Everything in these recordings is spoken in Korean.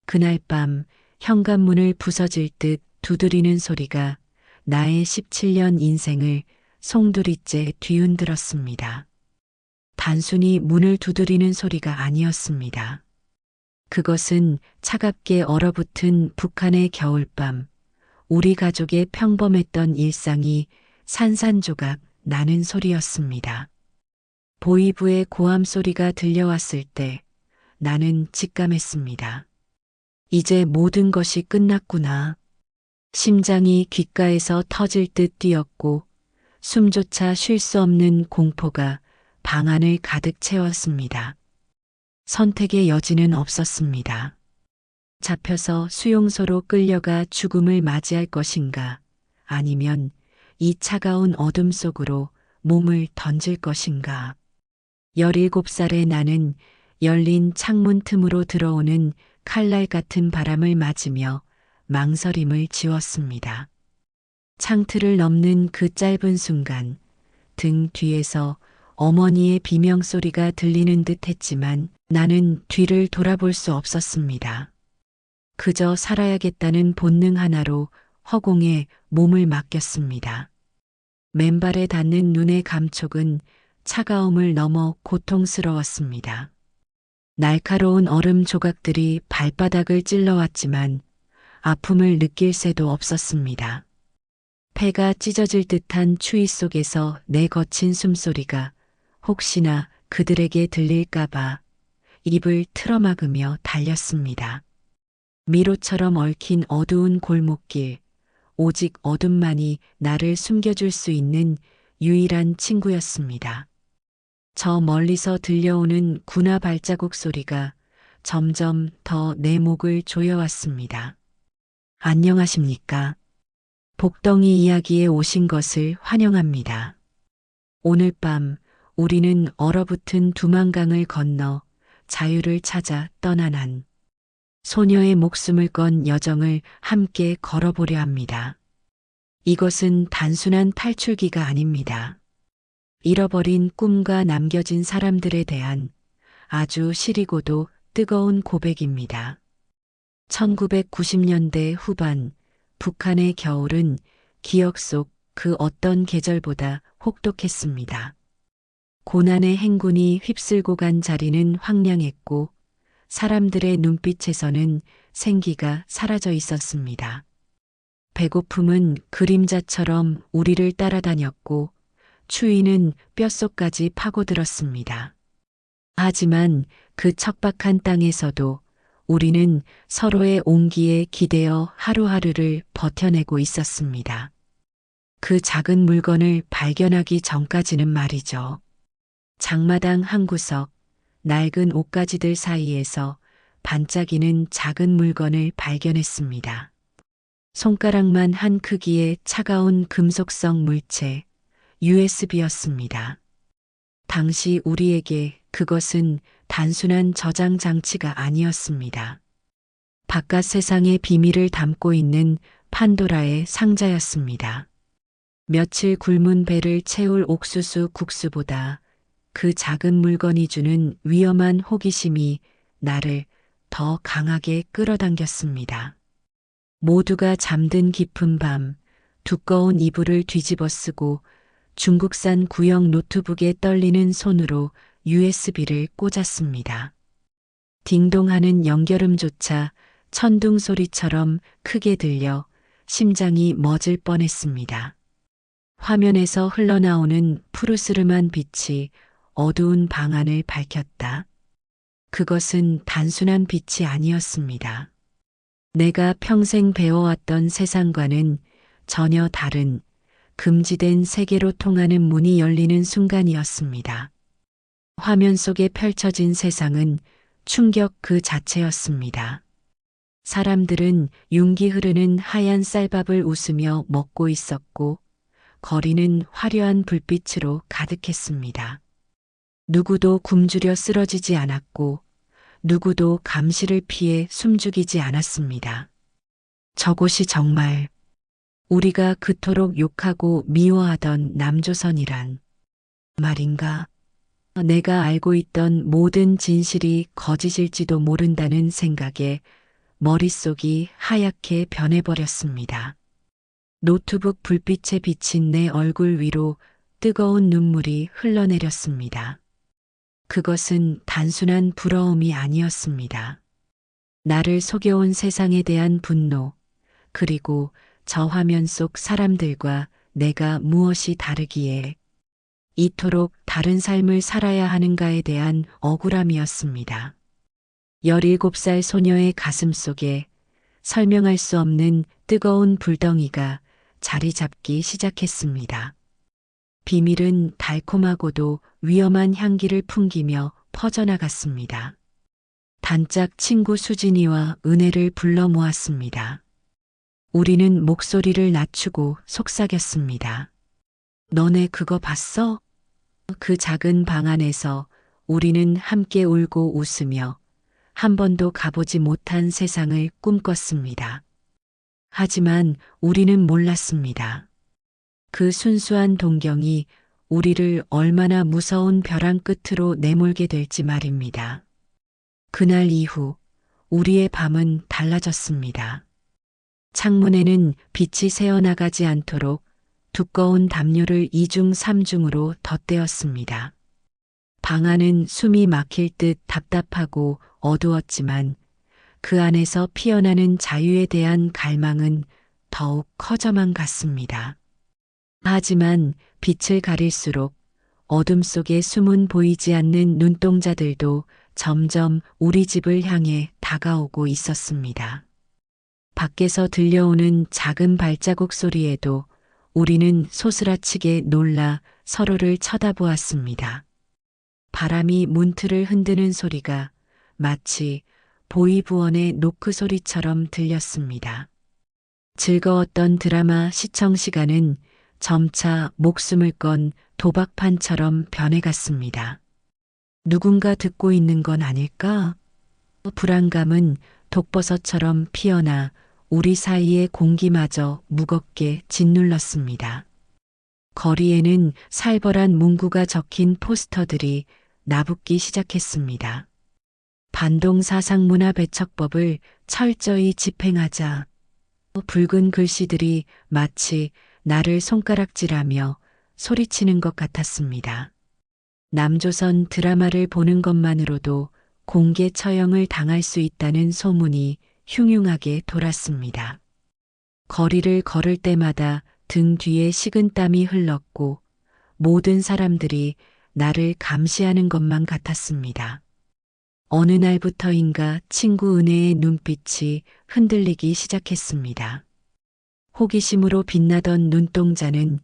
그날 밤 현관문을 부서질 듯 두드리는 소리가 나의 17년 인생을 송두리째 뒤흔들었습니다. 단순히 문을 두드리는 소리가 아니었습니다. 그것은 차갑게 얼어붙은 북한의 겨울밤, 우리 가족의 평범했던 일상이 산산조각 나는 소리였습니다. 보이부의 고함 소리가 들려왔을 때 나는 직감했습니다. 이제 모든 것이 끝났구나. 심장이 귓가에서 터질 듯 뛰었고 숨조차 쉴 수 없는 공포가 방 안을 가득 채웠습니다. 선택의 여지는 없었습니다. 잡혀서 수용소로 끌려가 죽음을 맞이할 것인가, 아니면 이 차가운 어둠 속으로 몸을 던질 것인가. 17살의 나는 열린 창문 틈으로 들어오는 칼날 같은 바람을 맞으며 망설임을 지웠습니다. 창틀을 넘는 그 짧은 순간 등 뒤에서 어머니의 비명소리가 들리는 듯 했지만 나는 뒤를 돌아볼 수 없었습니다. 그저 살아야겠다는 본능 하나로 허공에 몸을 맡겼습니다. 맨발에 닿는 눈의 감촉은 차가움을 넘어 고통스러웠습니다. 날카로운 얼음 조각들이 발바닥을 찔러왔지만 아픔을 느낄 새도 없었습니다. 폐가 찢어질 듯한 추위 속에서 내 거친 숨소리가 혹시나 그들에게 들릴까봐 입을 틀어막으며 달렸습니다. 미로처럼 얽힌 어두운 골목길, 오직 어둠만이 나를 숨겨줄 수 있는 유일한 친구였습니다. 저 멀리서 들려오는 군화 발자국 소리가 점점 더 내 목을 조여왔습니다. 안녕하십니까? 복덩이 이야기에 오신 것을 환영합니다. 오늘 밤 우리는 얼어붙은 두만강을 건너 자유를 찾아 떠나난 소녀의 목숨을 건 여정을 함께 걸어보려 합니다. 이것은 단순한 탈출기가 아닙니다. 잃어버린 꿈과 남겨진 사람들에 대한 아주 시리고도 뜨거운 고백입니다. 1990년대 후반 북한의 겨울은 기억 속 그 어떤 계절보다 혹독했습니다. 고난의 행군이 휩쓸고 간 자리는 황량했고 사람들의 눈빛에서는 생기가 사라져 있었습니다. 배고픔은 그림자처럼 우리를 따라다녔고 추위는 뼛속까지 파고들었습니다. 하지만 그 척박한 땅에서도 우리는 서로의 온기에 기대어 하루하루를 버텨내고 있었습니다. 그 작은 물건을 발견하기 전까지는 말이죠. 장마당 한 구석, 낡은 옷가지들 사이에서 반짝이는 작은 물건을 발견했습니다. 손가락만 한 크기의 차가운 금속성 물체, USB였습니다. 당시 우리에게 그것은 단순한 저장 장치가 아니었습니다. 바깥 세상의 비밀을 담고 있는 판도라의 상자였습니다. 며칠 굶은 배를 채울 옥수수 국수보다 그 작은 물건이 주는 위험한 호기심이 나를 더 강하게 끌어당겼습니다. 모두가 잠든 깊은 밤, 두꺼운 이불을 뒤집어 쓰고 중국산 구형 노트북에 떨리는 손으로 USB를 꽂았습니다. 딩동하는 연결음조차 천둥 소리처럼 크게 들려 심장이 멎을 뻔했습니다. 화면에서 흘러나오는 푸르스름한 빛이 어두운 방 안을 밝혔다. 그것은 단순한 빛이 아니었습니다. 내가 평생 배워왔던 세상과는 전혀 다른 금지된 세계로 통하는 문이 열리는 순간이었습니다. 화면 속에 펼쳐진 세상은 충격 그 자체였습니다. 사람들은 윤기 흐르는 하얀 쌀밥을 웃으며 먹고 있었고 거리는 화려한 불빛으로 가득했습니다. 누구도 굶주려 쓰러지지 않았고 누구도 감시를 피해 숨죽이지 않았습니다. 저곳이 정말 우리가 그토록 욕하고 미워하던 남조선이란 말인가? 내가 알고 있던 모든 진실이 거짓일지도 모른다는 생각에 머릿속이 하얗게 변해버렸습니다. 노트북 불빛에 비친 내 얼굴 위로 뜨거운 눈물이 흘러내렸습니다. 그것은 단순한 부러움이 아니었습니다. 나를 속여온 세상에 대한 분노, 그리고 저 화면 속 사람들과 내가 무엇이 다르기에 이토록 다른 삶을 살아야 하는가에 대한 억울함이었습니다. 17살 소녀의 가슴 속에 설명할 수 없는 뜨거운 불덩이가 자리 잡기 시작했습니다. 비밀은 달콤하고도 위험한 향기를 풍기며 퍼져나갔습니다. 단짝 친구 수진이와 은혜를 불러 모았습니다. 우리는 목소리를 낮추고 속삭였습니다. 너네 그거 봤어? 그 작은 방 안에서 우리는 함께 울고 웃으며 한 번도 가보지 못한 세상을 꿈꿨습니다. 하지만 우리는 몰랐습니다. 그 순수한 동경이 우리를 얼마나 무서운 벼랑 끝으로 내몰게 될지 말입니다. 그날 이후 우리의 밤은 달라졌습니다. 창문에는 빛이 새어나가지 않도록 두꺼운 담요를 2중 3중으로 덧대었습니다. 방 안은 숨이 막힐 듯 답답하고 어두웠지만 그 안에서 피어나는 자유에 대한 갈망은 더욱 커져만 갔습니다. 하지만 빛을 가릴수록 어둠 속에 숨은 보이지 않는 눈동자들도 점점 우리 집을 향해 다가오고 있었습니다. 밖에서 들려오는 작은 발자국 소리에도 우리는 소스라치게 놀라 서로를 쳐다보았습니다. 바람이 문틀을 흔드는 소리가 마치 보이부원의 노크 소리처럼 들렸습니다. 즐거웠던 드라마 시청 시간은 점차 목숨을 건 도박판처럼 변해갔습니다. 누군가 듣고 있는 건 아닐까? 불안감은 독버섯처럼 피어나 우리 사이의 공기마저 무겁게 짓눌렀습니다. 거리에는 살벌한 문구가 적힌 포스터들이 나붙기 시작했습니다. 반동사상문화 배척법을 철저히 집행하자. 붉은 글씨들이 마치 나를 손가락질하며 소리치는 것 같았습니다. 남조선 드라마를 보는 것만으로도 공개 처형을 당할 수 있다는 소문이 흉흉하게 돌았습니다. 거리를 걸을 때마다 등 뒤에 식은땀이 흘렀고 모든 사람들이 나를 감시하는 것만 같았습니다. 어느 날부터인가 친구 은혜의 눈빛이 흔들리기 시작했습니다. 호기심으로 빛나던 눈동자는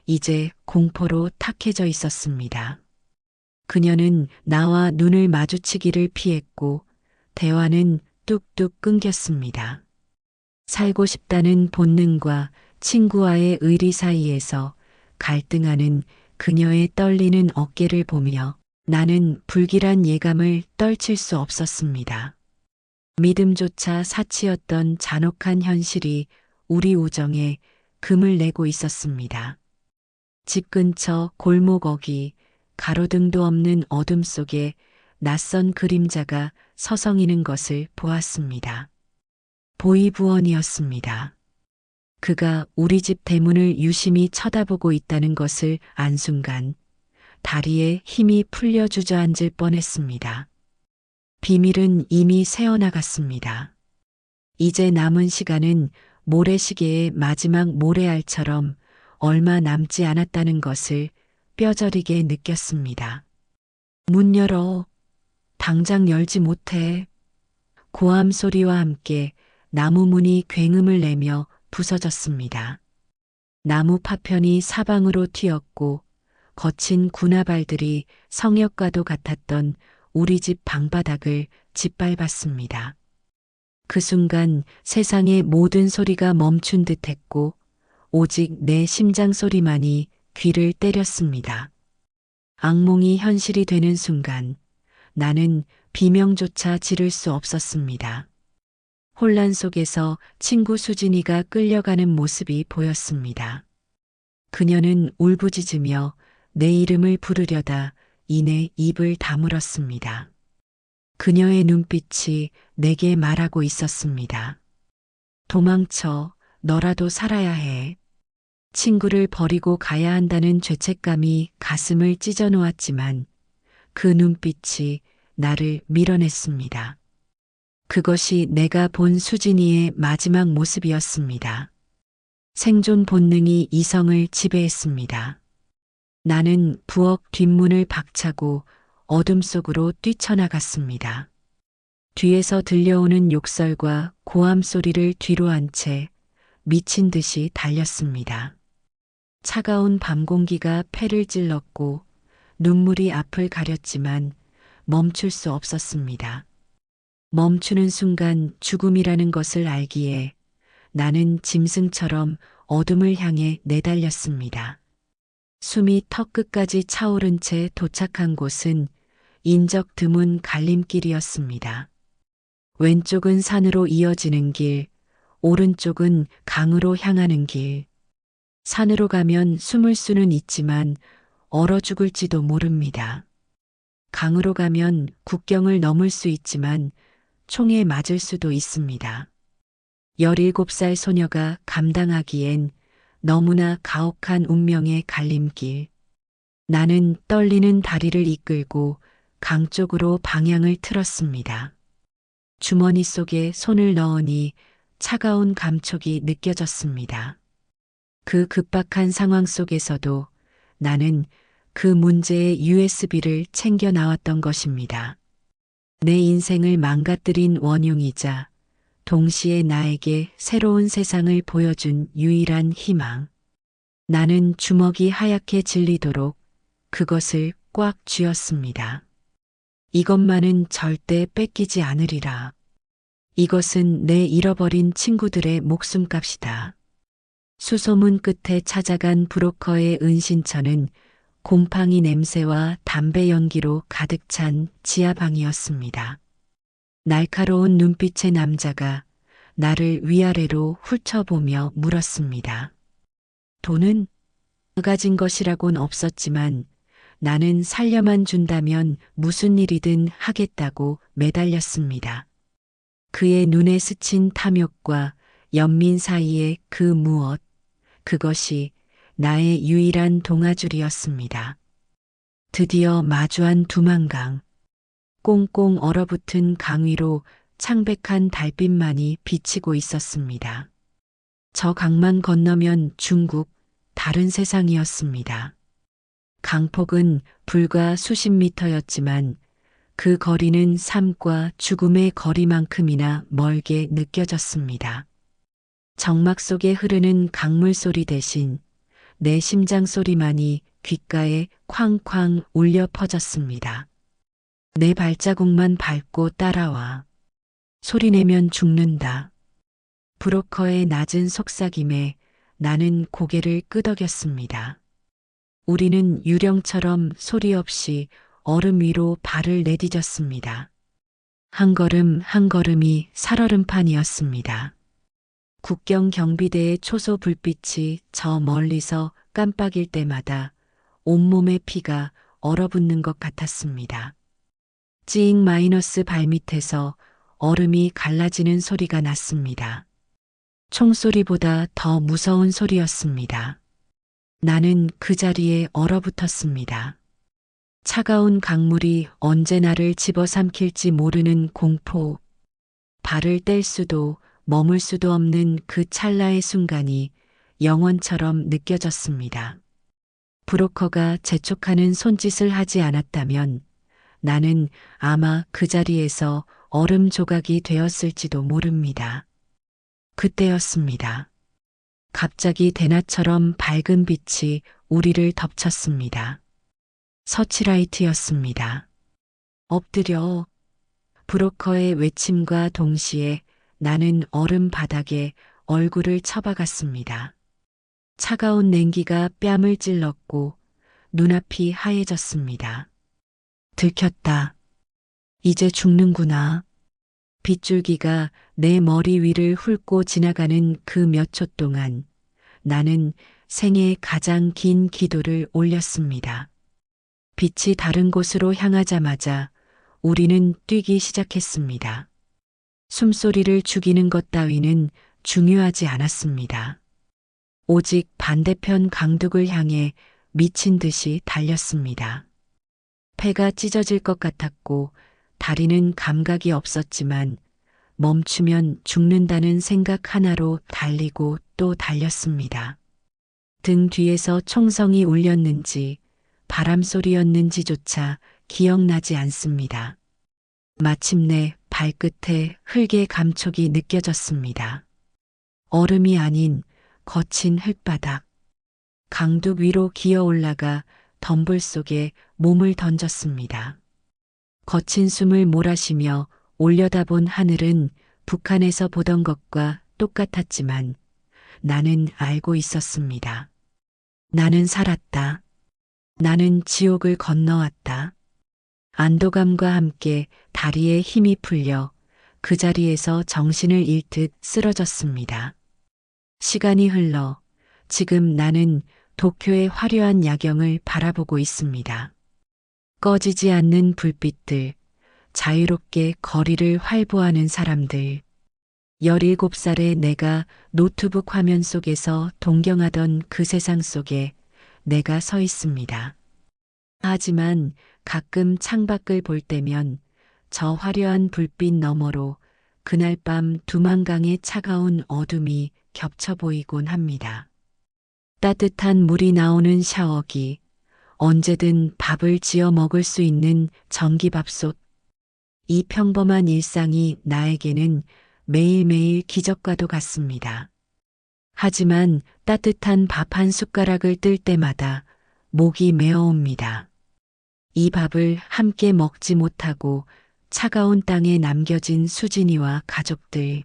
이제 공포로 탁해져 있었습니다. 그녀는 나와 눈을 마주치기를 피했고 대화는 뚝뚝 끊겼습니다. 살고 싶다는 본능과 친구와의 의리 사이에서 갈등하는 그녀의 떨리는 어깨를 보며 나는 불길한 예감을 떨칠 수 없었습니다. 믿음조차 사치였던 잔혹한 현실이 우리 우정에 금을 내고 있었습니다. 집 근처 골목 어귀, 가로등도 없는 어둠 속에 낯선 그림자가 서성이는 것을 보았습니다. 보이부원이었습니다. 그가 우리 집 대문을 유심히 쳐다보고 있다는 것을 안 순간 다리에 힘이 풀려 주저앉을 뻔했습니다. 비밀은 이미 새어나갔습니다. 이제 남은 시간은 모래시계의 마지막 모래알처럼 얼마 남지 않았다는 것을 뼈저리게 느꼈습니다. 문 열어. 당장 열지 못해. 고함 소리와 함께 나무 문이 굉음을 내며 부서졌습니다. 나무 파편이 사방으로 튀었고 거친 군화발들이 성역과도 같았던 우리 집 방바닥을 짓밟았습니다. 그 순간 세상의 모든 소리가 멈춘 듯했고 오직 내 심장 소리만이 귀를 때렸습니다. 악몽이 현실이 되는 순간 나는 비명조차 지를 수 없었습니다. 혼란 속에서 친구 수진이가 끌려가는 모습이 보였습니다. 그녀는 울부짖으며 내 이름을 부르려다 이내 입을 다물었습니다. 그녀의 눈빛이 내게 말하고 있었습니다. 도망쳐, 너라도 살아야 해. 친구를 버리고 가야 한다는 죄책감이 가슴을 찢어 놓았지만 그 눈빛이 나를 밀어냈습니다. 그것이 내가 본 수진이의 마지막 모습이었습니다. 생존 본능이 이성을 지배했습니다. 나는 부엌 뒷문을 박차고 어둠 속으로 뛰쳐나갔습니다. 뒤에서 들려오는 욕설과 고함 소리를 뒤로 한 채 미친 듯이 달렸습니다. 차가운 밤 공기가 폐를 찔렀고 눈물이 앞을 가렸지만 멈출 수 없었습니다. 멈추는 순간 죽음이라는 것을 알기에 나는 짐승처럼 어둠을 향해 내달렸습니다. 숨이 턱끝까지 차오른 채 도착한 곳은 인적 드문 갈림길이었습니다. 왼쪽은 산으로 이어지는 길, 오른쪽은 강으로 향하는 길. 산으로 가면 숨을 수는 있지만 얼어 죽을지도 모릅니다. 강으로 가면 국경을 넘을 수 있지만 총에 맞을 수도 있습니다. 17살 소녀가 감당하기엔 너무나 가혹한 운명의 갈림길. 나는 떨리는 다리를 이끌고 강 쪽으로 방향을 틀었습니다. 주머니 속에 손을 넣으니 차가운 감촉이 느껴졌습니다. 그 급박한 상황 속에서도 나는 그 문제의 USB를 챙겨 나왔던 것입니다. 내 인생을 망가뜨린 원흉이자 동시에 나에게 새로운 세상을 보여준 유일한 희망. 나는 주먹이 하얗게 질리도록 그것을 꽉 쥐었습니다. 이것만은 절대 뺏기지 않으리라. 이것은 내 잃어버린 친구들의 목숨값이다. 수소문 끝에 찾아간 브로커의 은신처는 곰팡이 냄새와 담배 연기로 가득 찬 지하방이었습니다. 날카로운 눈빛의 남자가 나를 위아래로 훑어보며 물었습니다. 돈은 가진 것이라곤 없었지만 나는 살려만 준다면 무슨 일이든 하겠다고 매달렸습니다. 그의 눈에 스친 탐욕과 연민 사이의 그 무엇, 그것이 나의 유일한 동아줄이었습니다. 드디어 마주한 두만강. 꽁꽁 얼어붙은 강 위로 창백한 달빛만이 비치고 있었습니다. 저 강만 건너면 중국, 다른 세상이었습니다. 강폭은 불과 수십 미터였지만 그 거리는 삶과 죽음의 거리만큼이나 멀게 느껴졌습니다. 정막 속에 흐르는 강물 소리 대신 내 심장 소리만이 귓가에 쾅쾅 울려 퍼졌습니다. 내 발자국만 밟고 따라와. 소리내면 죽는다. 브로커의 낮은 속삭임에 나는 고개를 끄덕였습니다. 우리는 유령처럼 소리 없이 얼음 위로 발을 내디뎠습니다. 한 걸음 한 걸음이 살얼음판이었습니다. 국경 경비대의 초소 불빛이 저 멀리서 깜빡일 때마다 온몸의 피가 얼어붙는 것 같았습니다. 찡 마이너스 발밑에서 얼음이 갈라지는 소리가 났습니다. 총소리보다 더 무서운 소리였습니다. 나는 그 자리에 얼어붙었습니다. 차가운 강물이 언제 나를 집어삼킬지 모르는 공포. 발을 뗄 수도 머물 수도 없는 그 찰나의 순간이 영원처럼 느껴졌습니다. 브로커가 재촉하는 손짓을 하지 않았다면 나는 아마 그 자리에서 얼음 조각이 되었을지도 모릅니다. 그때였습니다. 갑자기 대낮처럼 밝은 빛이 우리를 덮쳤습니다. 서치라이트였습니다. 엎드려. 브로커의 외침과 동시에 나는 얼음 바닥에 얼굴을 처박았습니다. 차가운 냉기가 뺨을 찔렀고 눈앞이 하얘졌습니다. 들켰다. 이제 죽는구나. 빗줄기가 내 머리 위를 훑고 지나가는 그 몇 초 동안 나는 생애 가장 긴 기도를 올렸습니다. 빛이 다른 곳으로 향하자마자 우리는 뛰기 시작했습니다. 숨소리를 죽이는 것 따위는 중요하지 않았습니다. 오직 반대편 강둑을 향해 미친 듯이 달렸습니다. 폐가 찢어질 것 같았고 다리는 감각이 없었지만 멈추면 죽는다는 생각 하나로 달리고 또 달렸습니다. 등 뒤에서 총성이 울렸는지 바람 소리였는지조차 기억나지 않습니다. 마침내 발끝에 흙의 감촉이 느껴졌습니다. 얼음이 아닌 거친 흙바닥. 강둑 위로 기어 올라가 덤불 속에 몸을 던졌습니다. 거친 숨을 몰아쉬며 올려다본 하늘은 북한에서 보던 것과 똑같았지만 나는 알고 있었습니다. 나는 살았다. 나는 지옥을 건너왔다. 안도감과 함께 다리에 힘이 풀려 그 자리에서 정신을 잃듯 쓰러졌습니다. 시간이 흘러 지금 나는 도쿄의 화려한 야경을 바라보고 있습니다. 꺼지지 않는 불빛들, 자유롭게 거리를 활보하는 사람들. 17살의 내가 노트북 화면 속에서 동경하던 그 세상 속에 내가 서 있습니다. 하지만 가끔 창밖을 볼 때면 저 화려한 불빛 너머로 그날 밤 두만강의 차가운 어둠이 겹쳐 보이곤 합니다. 따뜻한 물이 나오는 샤워기, 언제든 밥을 지어 먹을 수 있는 전기밥솥. 이 평범한 일상이 나에게는 매일매일 기적과도 같습니다. 하지만 따뜻한 밥 한 숟가락을 뜰 때마다 목이 메어옵니다. 이 밥을 함께 먹지 못하고 차가운 땅에 남겨진 수진이와 가족들.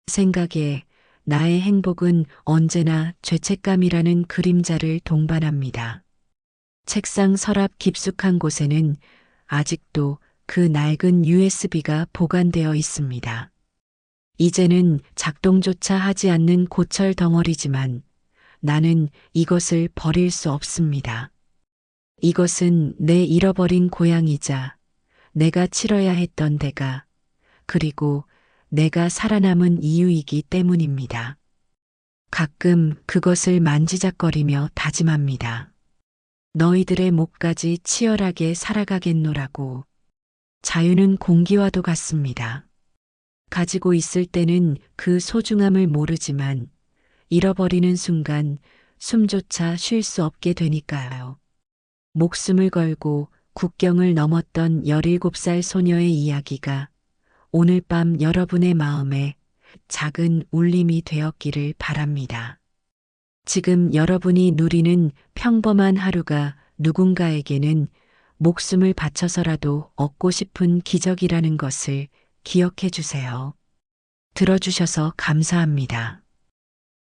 생각에 나의 행복은 언제나 죄책감이라는 그림자를 동반합니다. 책상 서랍 깊숙한 곳에는 아직도 그 낡은 USB가 보관되어 있습니다. 이제는 작동조차 하지 않는 고철 덩어리지만 나는 이것을 버릴 수 없습니다. 이것은 내 잃어버린 고향이자 내가 치러야 했던 대가, 그리고 내가 살아남은 이유이기 때문입니다. 가끔 그것을 만지작거리며 다짐합니다. 너희들의 목까지 치열하게 살아가겠노라고. 자유는 공기와도 같습니다. 가지고 있을 때는 그 소중함을 모르지만 잃어버리는 순간 숨조차 쉴 수 없게 되니까요. 목숨을 걸고 국경을 넘었던 17살 소녀의 이야기가 오늘 밤 여러분의 마음에 작은 울림이 되었기를 바랍니다. 지금 여러분이 누리는 평범한 하루가 누군가에게는 목숨을 바쳐서라도 얻고 싶은 기적이라는 것을 기억해 주세요. 들어주셔서 감사합니다.